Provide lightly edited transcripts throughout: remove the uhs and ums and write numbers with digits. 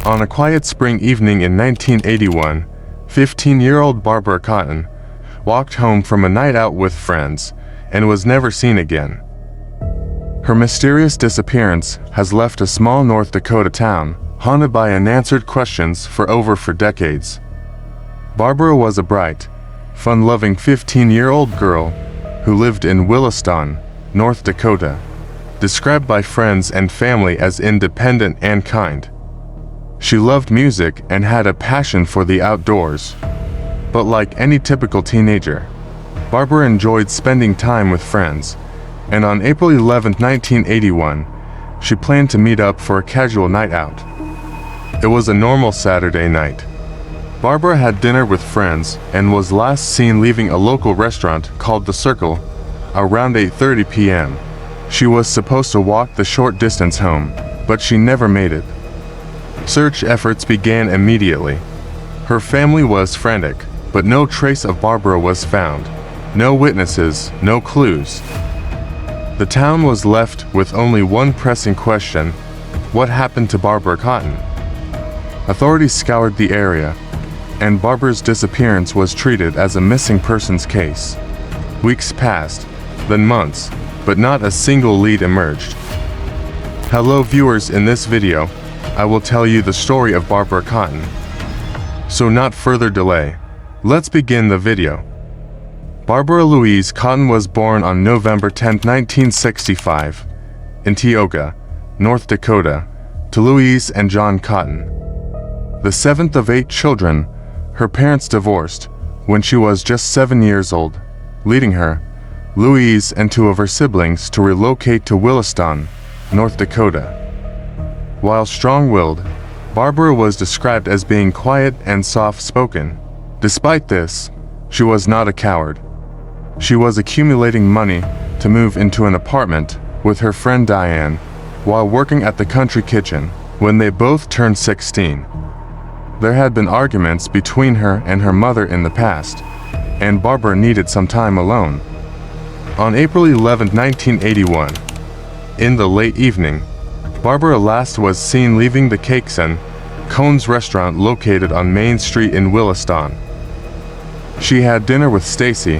On a quiet spring evening in 1981, 15-year-old Barbara Cotton walked home from a night out with friends and was never seen again. Her mysterious disappearance has left a small North Dakota town haunted by unanswered questions for decades. Barbara was a bright, fun-loving 15-year-old girl who lived in Williston, North Dakota, described by friends and family as independent and kind. She loved music and had a passion for the outdoors. But like any typical teenager, Barbara enjoyed spending time with friends, and on April 11, 1981, she planned to meet up for a casual night out. It was a normal Saturday night. Barbara had dinner with friends and was last seen leaving a local restaurant called The Circle around 8:30 p.m. She was supposed to walk the short distance home, but she never made it. Search efforts began immediately. Her family was frantic, but no trace of Barbara was found. No witnesses, no clues. The town was left with only one pressing question: what happened to Barbara Cotton? Authorities scoured the area, and Barbara's disappearance was treated as a missing persons case. Weeks passed, then months, but not a single lead emerged. Hello viewers, in this video, I will tell you the story of Barbara Cotton. So not further delay, let's begin the video. Barbara Louise Cotton was born on November 10, 1965, in Tioga, North Dakota, to Louise and John Cotton. The seventh of 8 children, her parents divorced when she was just 7 years old, leading her, Louise, and 2 of her siblings to relocate to Williston, North Dakota. While strong-willed, Barbara was described as being quiet and soft-spoken. Despite this, she was not a coward. She was accumulating money to move into an apartment with her friend Diane while working at the country kitchen when they both turned 16. There had been arguments between her and her mother in the past, and Barbara needed some time alone. On April 11, 1981, in the late evening, Barbara last was seen leaving the Cakes and Cones restaurant located on Main Street in Williston. She had dinner with Stacy,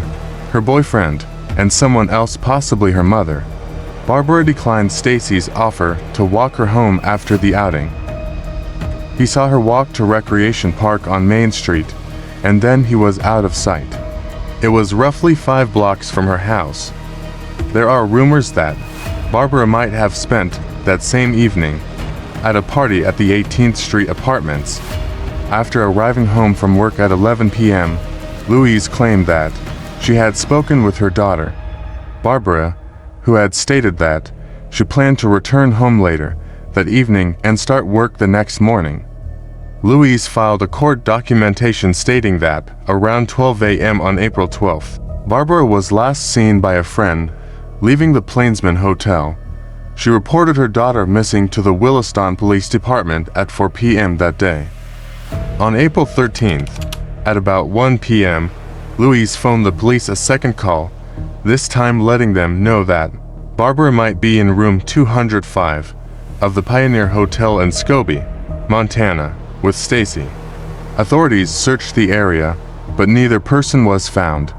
her boyfriend, and someone else, possibly her mother. Barbara declined Stacy's offer to walk her home after the outing. He saw her walk to Recreation Park on Main Street, and then he was out of sight. It was roughly 5 blocks from her house. There are rumors that Barbara might have spent that same evening at a party at the 18th Street Apartments. After arriving home from work at 11 p.m., Louise claimed that she had spoken with her daughter, Barbara, who had stated that she planned to return home later that evening and start work the next morning. Louise filed a court documentation stating that around 12 a.m. on April 12th, Barbara was last seen by a friend leaving the Plainsman Hotel. She reported her daughter missing to the Williston Police Department at 4 p.m. that day. On April 13th, at about 1 p.m., Louise phoned the police a second call, this time letting them know that Barbara might be in room 205 of the Pioneer Hotel in Scobie, Montana, with Stacy. Authorities searched the area, but neither person was found.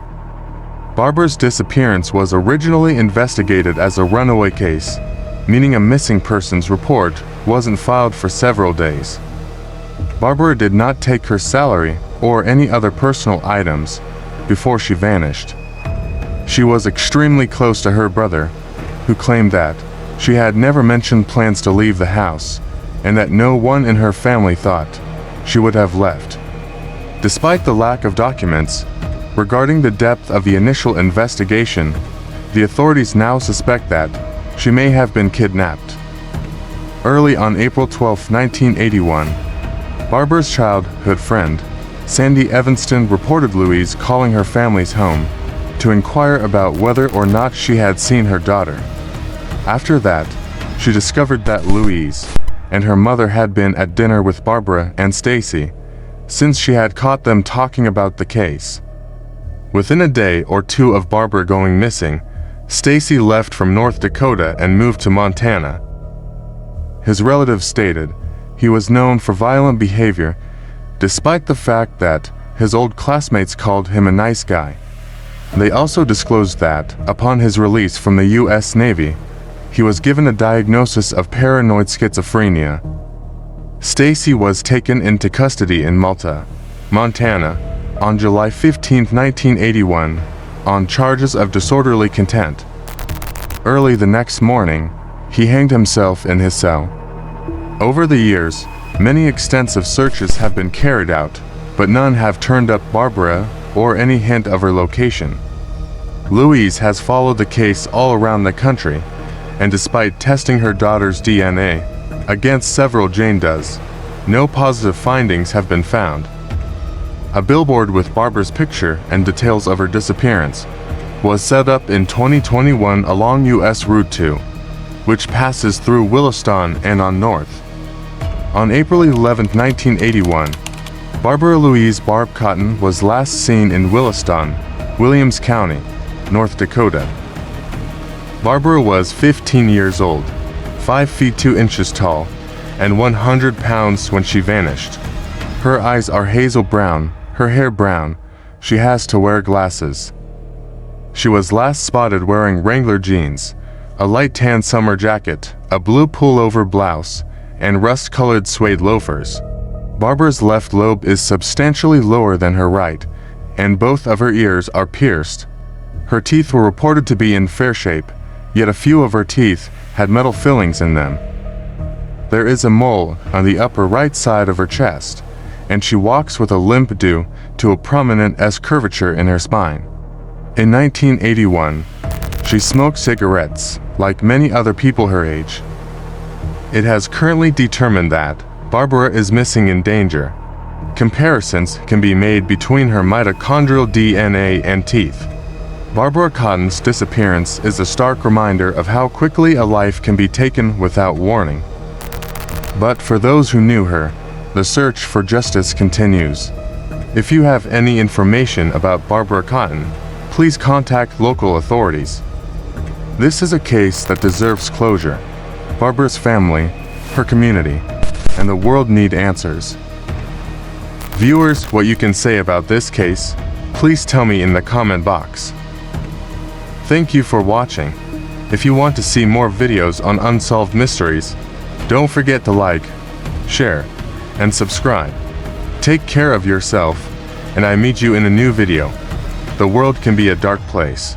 Barbara's disappearance was originally investigated as a runaway case, meaning a missing persons report wasn't filed for several days. Barbara did not take her salary or any other personal items before she vanished. She was extremely close to her brother, who claimed that she had never mentioned plans to leave the house, and that no one in her family thought she would have left. Despite the lack of documents regarding the depth of the initial investigation, the authorities now suspect that she may have been kidnapped. Early on April 12, 1981, Barbara's childhood friend, Sandy Evanston, reported Louise calling her family's home to inquire about whether or not she had seen her daughter. After that, she discovered that Louise and her mother had been at dinner with Barbara and Stacy, since she had caught them talking about the case. Within a day or two of Barbara going missing, Stacy left from North Dakota and moved to Montana. His relatives stated He was known for violent behavior, despite the fact that his old classmates called him a nice guy. They also disclosed that, upon his release from the U.S. Navy, he was given a diagnosis of paranoid schizophrenia. Stacy was taken into custody in Malta, Montana, on July 15, 1981, on charges of disorderly contempt. Early the next morning, he hanged himself in his cell. Over the years, many extensive searches have been carried out, but none have turned up Barbara or any hint of her location. Louise has followed the case all around the country, and despite testing her daughter's DNA against several Jane Does, no positive findings have been found. A billboard with Barbara's picture and details of her disappearance was set up in 2021 along US Route 2, which passes through Williston and on north. On April 11, 1981, Barbara Louise Barb Cotton was last seen in Williston, Williams County, North Dakota. Barbara was 15 years old, 5 feet 2 inches tall, and 100 pounds when she vanished. Her eyes are hazel brown, her hair brown. She has to wear glasses. She was last spotted wearing Wrangler jeans, a light tan summer jacket, a blue pullover blouse, and rust-colored suede loafers. Barbara's left lobe is substantially lower than her right, and both of her ears are pierced. Her teeth were reported to be in fair shape, yet a few of her teeth had metal fillings in them. There is a mole on the upper right side of her chest, and she walks with a limp due to a prominent S curvature in her spine. In 1981, she smoked cigarettes, like many other people her age. It has currently determined that Barbara is missing in danger. Comparisons can be made between her mitochondrial DNA and teeth. Barbara Cotton's disappearance is a stark reminder of how quickly a life can be taken without warning. But for those who knew her, the search for justice continues. If you have any information about Barbara Cotton, please contact local authorities. This is a case that deserves closure. Barbara's family, her community, and the world need answers. Viewers, what you can say about this case, please tell me in the comment box. Thank you for watching. If you want to see more videos on unsolved mysteries, don't forget to like, share, and subscribe. Take care of yourself, and I meet you in a new video. The world can be a dark place.